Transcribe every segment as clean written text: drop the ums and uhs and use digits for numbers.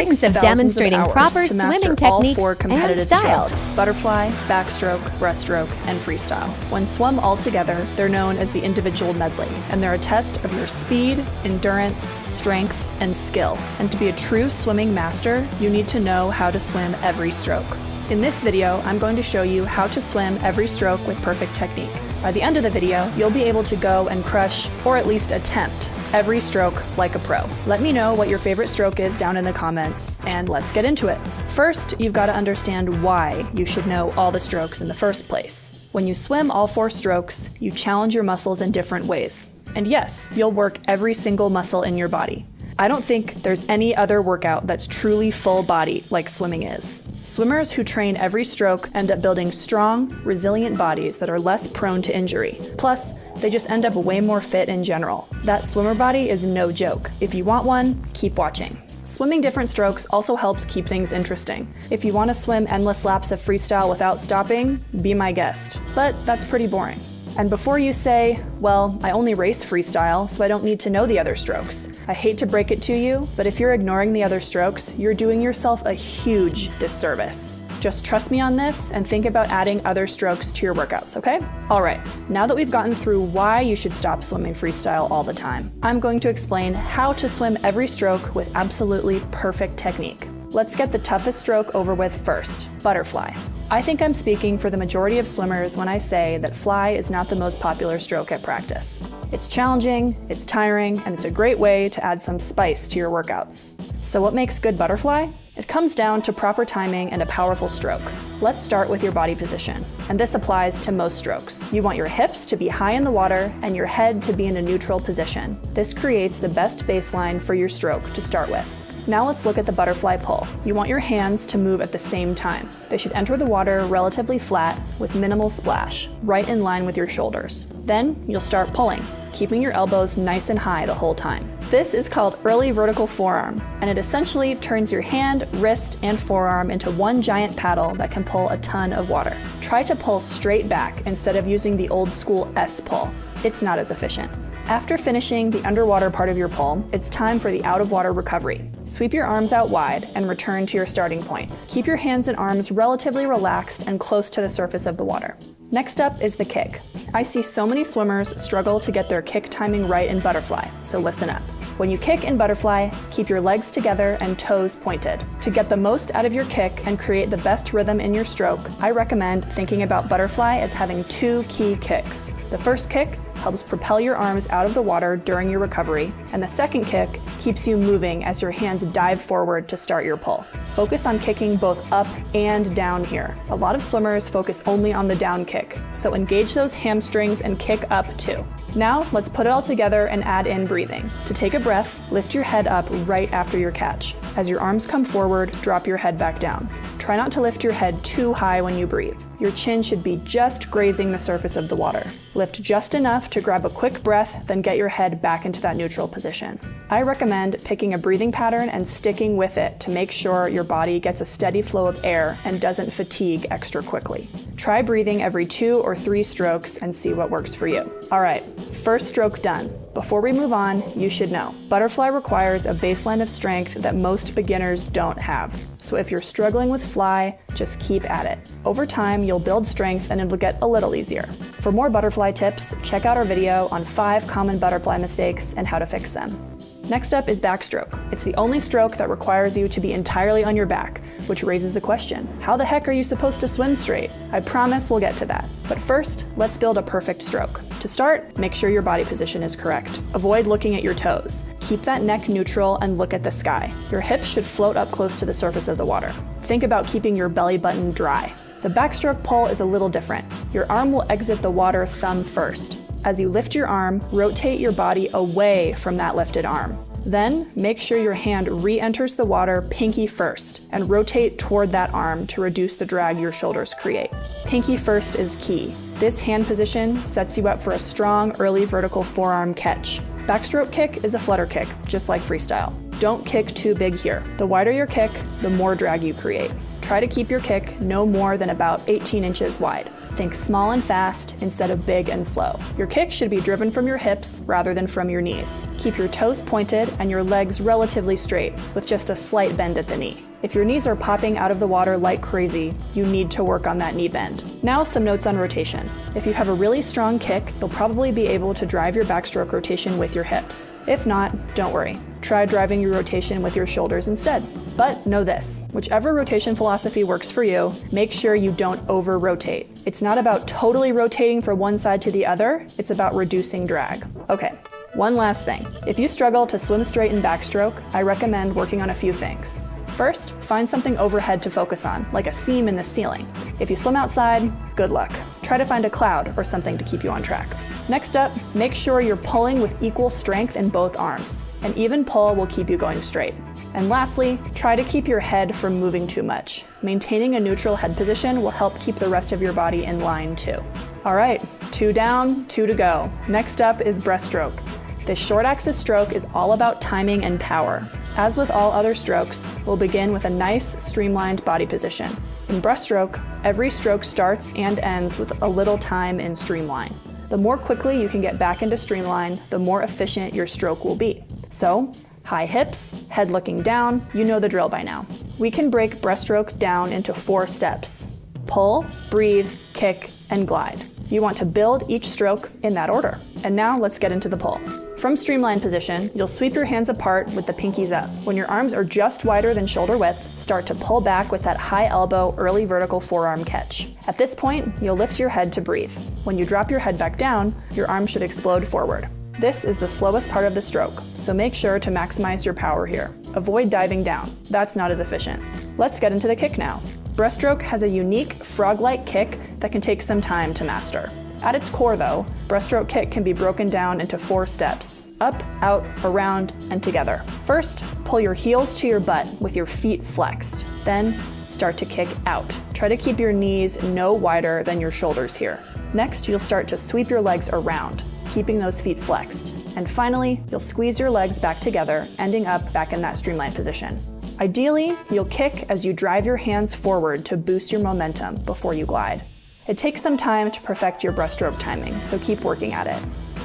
6 of demonstrating proper to master swimming all techniques 4 competitive and styles. strokes: butterfly, backstroke, breaststroke, and freestyle. When swum all together, they're known as the individual medley, and they're a test of your speed, endurance, strength, and skill. And to be a true swimming master, you need to know how to swim every stroke. In this video, I'm going to show you how to swim every stroke with perfect technique. By the end of the video, you'll be able to go and crush, or at least attempt, every stroke like a pro. Let me know what your favorite stroke is down in the comments, and let's get into it. First, you've got to understand why you should know all the strokes in the first place. When you swim all 4 strokes, you challenge your muscles in different ways. And yes, you'll work every single muscle in your body. I don't think there's any other workout that's truly full body like swimming is. Swimmers who train every stroke end up building strong, resilient bodies that are less prone to injury. Plus, they just end up way more fit in general. That swimmer body is no joke. If you want one, keep watching. Swimming different strokes also helps keep things interesting. If you want to swim endless laps of freestyle without stopping, be my guest. But that's pretty boring. And before you say, well, I only race freestyle, so I don't need to know the other strokes. I hate to break it to you, but if you're ignoring the other strokes, you're doing yourself a huge disservice. Just trust me on this and think about adding other strokes to your workouts, okay? All right, now that we've gotten through why you should stop swimming freestyle all the time, I'm going to explain how to swim every stroke with absolutely perfect technique. Let's get the toughest stroke over with first, butterfly. I think I'm speaking for the majority of swimmers when I say that fly is not the most popular stroke at practice. It's challenging, it's tiring, and it's a great way to add some spice to your workouts. So what makes good butterfly? It comes down to proper timing and a powerful stroke. Let's start with your body position, and this applies to most strokes. You want your hips to be high in the water and your head to be in a neutral position. This creates the best baseline for your stroke to start with. Now let's look at the butterfly pull. You want your hands to move at the same time. They should enter the water relatively flat with minimal splash, right in line with your shoulders. Then you'll start pulling, keeping your elbows nice and high the whole time. This is called early vertical forearm, and it essentially turns your hand, wrist, and forearm into one giant paddle that can pull a ton of water. Try to pull straight back instead of using the old school S pull. It's not as efficient. After finishing the underwater part of your pull, it's time for the out-of-water recovery. Sweep your arms out wide and return to your starting point. Keep your hands and arms relatively relaxed and close to the surface of the water. Next up is the kick. I see so many swimmers struggle to get their kick timing right in butterfly, so listen up. When you kick in butterfly, keep your legs together and toes pointed. To get the most out of your kick and create the best rhythm in your stroke, I recommend thinking about butterfly as having 2 key kicks. The first kick helps propel your arms out of the water during your recovery, and the second kick keeps you moving as your hands dive forward to start your pull. Focus on kicking both up and down here. A lot of swimmers focus only on the down kick, so engage those hamstrings and kick up too. Now, let's put it all together and add in breathing. To take a breath, lift your head up right after your catch. As your arms come forward, drop your head back down. Try not to lift your head too high when you breathe. Your chin should be just grazing the surface of the water. Lift just enough to grab a quick breath, then get your head back into that neutral position. I recommend picking a breathing pattern and sticking with it to make sure your body gets a steady flow of air and doesn't fatigue extra quickly. Try breathing every 2 or 3 strokes and see what works for you. All right, first stroke done. Before we move on, you should know, butterfly requires a baseline of strength that most beginners don't have. So if you're struggling with fly, just keep at it. Over time, you'll build strength and it'll get a little easier. For more butterfly tips, check out our video on 5 common butterfly mistakes and how to fix them. Next up is backstroke. It's the only stroke that requires you to be entirely on your back, which raises the question, how the heck are you supposed to swim straight? I promise we'll get to that. But first, let's build a perfect stroke. To start, make sure your body position is correct. Avoid looking at your toes. Keep that neck neutral and look at the sky. Your hips should float up close to the surface of the water. Think about keeping your belly button dry. The backstroke pull is a little different. Your arm will exit the water thumb first. As you lift your arm, rotate your body away from that lifted arm. Then, make sure your hand re-enters the water pinky first and rotate toward that arm to reduce the drag your shoulders create. Pinky first is key. This hand position sets you up for a strong early vertical forearm catch. Backstroke kick is a flutter kick, just like freestyle. Don't kick too big here. The wider your kick, the more drag you create. Try to keep your kick no more than about 18 inches wide. Think small and fast instead of big and slow. Your kick should be driven from your hips rather than from your knees. Keep your toes pointed and your legs relatively straight, with just a slight bend at the knee. If your knees are popping out of the water like crazy, you need to work on that knee bend. Now some notes on rotation. If you have a really strong kick, you'll probably be able to drive your backstroke rotation with your hips. If not, don't worry. Try driving your rotation with your shoulders instead. But know this, whichever rotation philosophy works for you, make sure you don't over-rotate. It's not about totally rotating from one side to the other, it's about reducing drag. Okay, one last thing. If you struggle to swim straight in backstroke, I recommend working on a few things. First, find something overhead to focus on, like a seam in the ceiling. If you swim outside, good luck. Try to find a cloud or something to keep you on track. Next up, make sure you're pulling with equal strength in both arms. An even pull will keep you going straight. And lastly, try to keep your head from moving too much. Maintaining a neutral head position will help keep the rest of your body in line too. All right, 2 down, 2 to go. Next up is breaststroke. This short axis stroke is all about timing and power. As with all other strokes, we'll begin with a nice, streamlined body position. In breaststroke, every stroke starts and ends with a little time in streamline. The more quickly you can get back into streamline, the more efficient your stroke will be. So, high hips, head looking down, you know the drill by now. We can break breaststroke down into 4 steps. Pull, breathe, kick, and glide. You want to build each stroke in that order. And now let's get into the pull. From streamline position, you'll sweep your hands apart with the pinkies up. When your arms are just wider than shoulder width, start to pull back with that high elbow, early vertical forearm catch. At this point, you'll lift your head to breathe. When you drop your head back down, your arms should explode forward. This is the slowest part of the stroke, so make sure to maximize your power here. Avoid diving down. That's not as efficient. Let's get into the kick now. Breaststroke has a unique frog-like kick that can take some time to master. At its core though, breaststroke kick can be broken down into 4 steps: up, out, around, and together. First, pull your heels to your butt with your feet flexed. Then, start to kick out. Try to keep your knees no wider than your shoulders here. Next, you'll start to sweep your legs around, keeping those feet flexed. And finally, you'll squeeze your legs back together, ending up back in that streamlined position. Ideally, you'll kick as you drive your hands forward to boost your momentum before you glide. It takes some time to perfect your breaststroke timing, so keep working at it.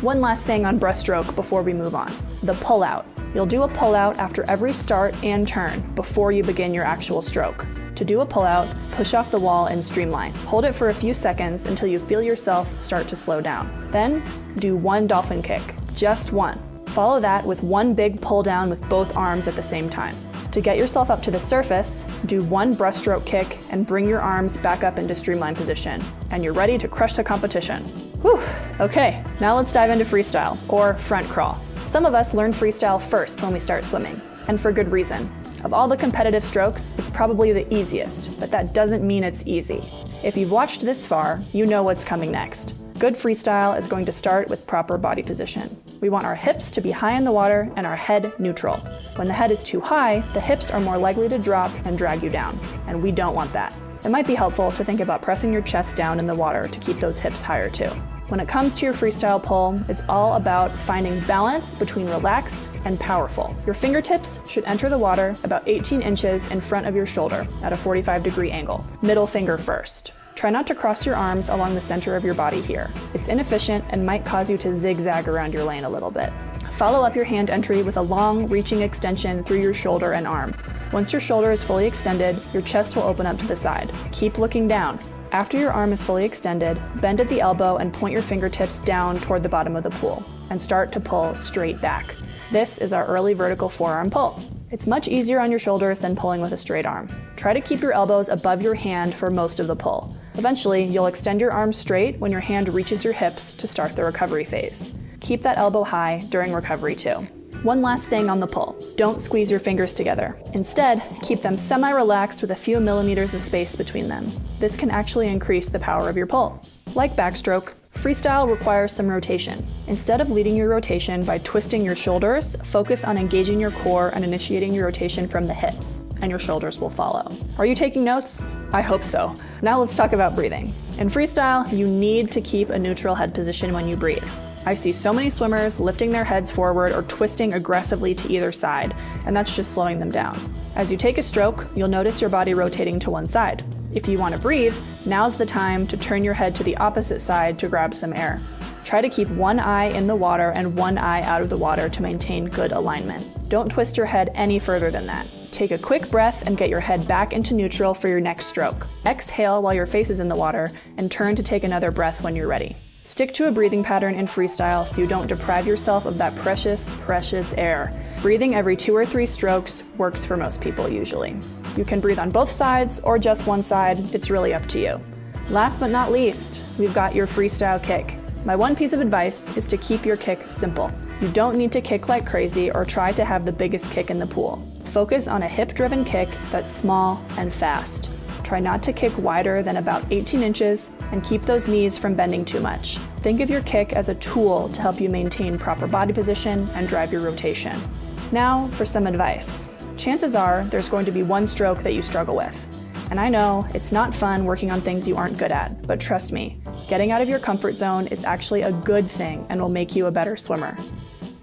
One last thing on breaststroke before we move on: the pull-out. You'll do a pull-out after every start and turn before you begin your actual stroke. To do a pull-out, push off the wall and streamline. Hold it for a few seconds until you feel yourself start to slow down. Then, do 1 dolphin kick, just 1. Follow that with 1 big pull down with both arms at the same time. To get yourself up to the surface, do 1 breaststroke kick and bring your arms back up into streamline position. And you're ready to crush the competition. Whew, okay, now let's dive into freestyle, or front crawl. Some of us learn freestyle first when we start swimming, and for good reason. Of all the competitive strokes, it's probably the easiest, but that doesn't mean it's easy. If you've watched this far, you know what's coming next. Good freestyle is going to start with proper body position. We want our hips to be high in the water and our head neutral. When the head is too high, the hips are more likely to drop and drag you down, and we don't want that. It might be helpful to think about pressing your chest down in the water to keep those hips higher too. When it comes to your freestyle pull, it's all about finding balance between relaxed and powerful. Your fingertips should enter the water about 18 inches in front of your shoulder at a 45-degree angle. Middle finger first. Try not to cross your arms along the center of your body here. It's inefficient and might cause you to zigzag around your lane a little bit. Follow up your hand entry with a long, reaching extension through your shoulder and arm. Once your shoulder is fully extended, your chest will open up to the side. Keep looking down. After your arm is fully extended, bend at the elbow and point your fingertips down toward the bottom of the pool, and start to pull straight back. This is our early vertical forearm pull. It's much easier on your shoulders than pulling with a straight arm. Try to keep your elbows above your hand for most of the pull. Eventually, you'll extend your arms straight when your hand reaches your hips to start the recovery phase. Keep that elbow high during recovery too. One last thing on the pull. Don't squeeze your fingers together. Instead, keep them semi-relaxed with a few millimeters of space between them. This can actually increase the power of your pull. Like backstroke, freestyle requires some rotation. Instead of leading your rotation by twisting your shoulders, focus on engaging your core and initiating your rotation from the hips, and your shoulders will follow. Are you taking notes? I hope so. Now let's talk about breathing. In freestyle, you need to keep a neutral head position when you breathe. I see so many swimmers lifting their heads forward or twisting aggressively to either side, and that's just slowing them down. As you take a stroke, you'll notice your body rotating to one side. If you want to breathe, now's the time to turn your head to the opposite side to grab some air. Try to keep one eye in the water and one eye out of the water to maintain good alignment. Don't twist your head any further than that. Take a quick breath and get your head back into neutral for your next stroke. Exhale while your face is in the water and turn to take another breath when you're ready. Stick to a breathing pattern in freestyle so you don't deprive yourself of that precious, precious air. Breathing every 2 or 3 strokes works for most people usually. You can breathe on both sides or just one side, it's really up to you. Last but not least, we've got your freestyle kick. My one piece of advice is to keep your kick simple. You don't need to kick like crazy or try to have the biggest kick in the pool. Focus on a hip-driven kick that's small and fast. Try not to kick wider than about 18 inches and keep those knees from bending too much. Think of your kick as a tool to help you maintain proper body position and drive your rotation. Now for some advice. Chances are there's going to be one stroke that you struggle with. And I know it's not fun working on things you aren't good at, but trust me, getting out of your comfort zone is actually a good thing and will make you a better swimmer.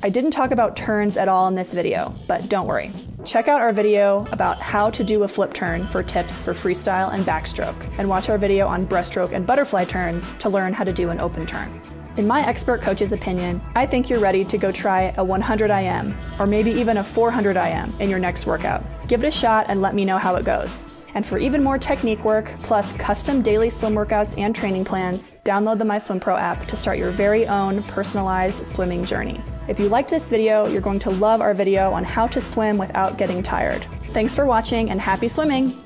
I didn't talk about turns at all in this video, but don't worry. Check out our video about how to do a flip turn for tips for freestyle and backstroke, and watch our video on breaststroke and butterfly turns to learn how to do an open turn. In my expert coach's opinion, I think you're ready to go try a 100 IM, or maybe even a 400 IM in your next workout. Give it a shot and let me know how it goes. And for even more technique work, plus custom daily swim workouts and training plans, download the MySwimPro app to start your very own personalized swimming journey. If you liked this video, you're going to love our video on how to swim without getting tired. Thanks for watching and happy swimming!